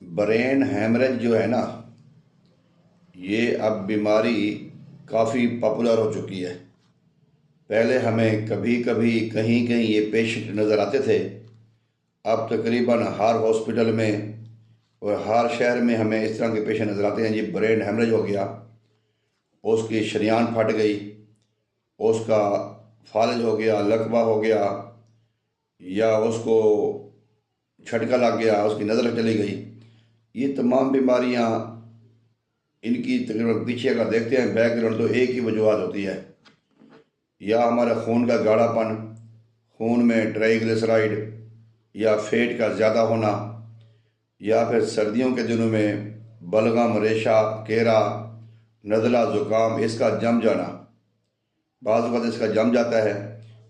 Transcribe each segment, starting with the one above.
Brain haemorrhage جو ہے نا، یہ اب بیماری کافی پاپولر ہو چکی ہے۔ پہلے ہمیں کبھی کبھی کہیں کہیں یہ پیشنٹ نظر آتے تھے، اب تقریباً ہر ہاسپٹل میں اور ہر شہر میں ہمیں اس طرح کے پیشنٹ نظر آتے ہیں۔ یہ برین ہیمریج ہو گیا، اس کی شریان پھٹ گئی، اس کا فالج ہو گیا، لکوہ ہو گیا، یا اس کو جھٹکا لگ گیا، اس کی نظر چلی گئی۔ یہ تمام بیماریاں، ان کی تقریباً پیچھے اگر دیکھتے ہیں بیک گراؤنڈ تو ایک ہی وجوہات ہوتی ہے، یا ہمارا خون کا گاڑھا پن، خون میں ٹرائیگلیسرائڈ یا فیٹ کا زیادہ ہونا، یا پھر سردیوں کے دنوں میں بلغم، ریشہ، کیرا، نزلہ، زکام، اس کا جم جانا۔ بعض وقت اس کا جم جاتا ہے،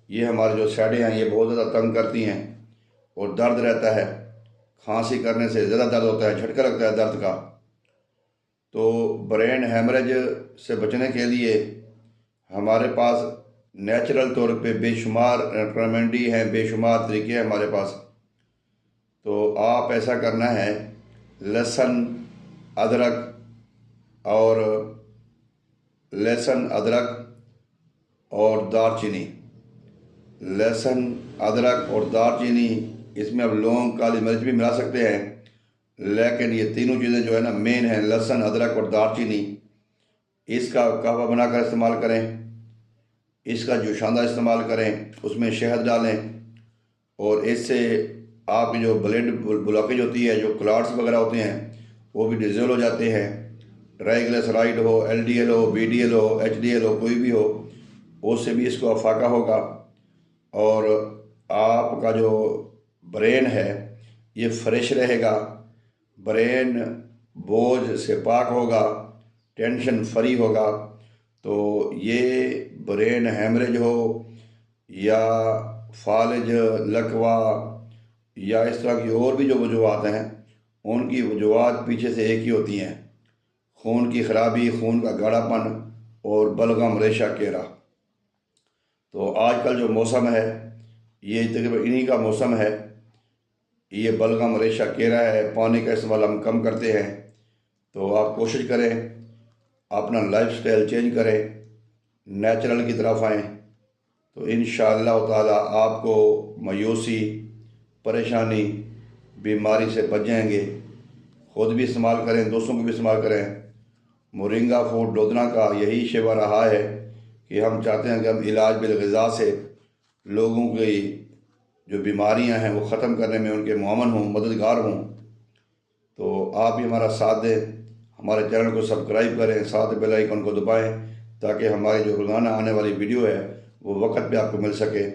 یہ ہمارے جو سیڑیں ہیں یہ بہت زیادہ تنگ کرتی ہیں اور درد رہتا ہے، کھانسی کرنے سے زیادہ درد ہوتا ہے، جھٹکا لگتا ہے درد کا۔ تو برین ہیمریج سے بچنے کے لیے ہمارے پاس نیچرل طور پہ بے شمار ریمیڈی ہیں، بے شمار طریقے ہیں ہمارے پاس۔ تو آپ ایسا کرنا ہے، لہسن، ادرک اور دار چینی، لہسن، ادرک اور دار چینی، اس میں اب لونگ، کالی مرچ بھی ملا سکتے ہیں، لیکن یہ تینوں چیزیں جو ہے نا مین ہیں، لہسن، ادرک اور دار چینی۔ اس کا قہوہ بنا کر استعمال کریں، اس کا جوشاندہ استعمال کریں، اس میں شہد ڈالیں، اور اس سے آپ کی جو بلڈ بلاکیج ہوتی ہے، جو کلاٹس وغیرہ ہوتے ہیں، وہ بھی ڈیزول ہو جاتے ہیں۔ ٹرائیگلیسرائڈ ہو، ایل ڈی ایل ہو، بی ڈی ایل ہو، ایچ ڈی ایل ہو، کوئی بھی ہو، اس سے بھی اس کو افاقہ ہوگا، اور آپ کا جو برین ہے یہ فریش رہے گا، برین بوجھ سے پاک ہوگا، ٹینشن فری ہوگا۔ تو یہ برین ہیمریج ہو یا فالج، لکوہ، یا اس طرح کی اور بھی جو وجوہات ہیں، ان کی وجوہات پیچھے سے ایک ہی ہوتی ہیں: خون کی خرابی، خون کا گاڑھا پن اور بلغم، ریشہ، کیرا۔ تو آج کل جو موسم ہے یہ تقریباً انہی کا موسم ہے، یہ بلغم، ریشہ، کیرا ہے۔ پانی کا استعمال ہم کم کرتے ہیں، تو آپ کوشش کریں اپنا لائف سٹائل چینج کریں، نیچرل کی طرف آئیں، تو انشاءاللہ تعالی آپ کو مایوسی، پریشانی، بیماری سے بچ جائیں گے۔ خود بھی استعمال کریں، دوستوں کو بھی استعمال کریں۔ مورنگا فوڈ لدھنا کا یہی شیوا رہا ہے کہ ہم چاہتے ہیں کہ ہم علاج بالغذا سے لوگوں کی جو بیماریاں ہیں وہ ختم کرنے میں ان کے معاون ہوں، مددگار ہوں۔ تو آپ بھی ہمارا ساتھ دیں، ہمارے چینل کو سبسکرائب کریں، ساتھ بیل آئیکن کو دبائیں، تاکہ ہماری جو روزانہ آنے والی ویڈیو ہے وہ وقت پہ آپ کو مل سکے۔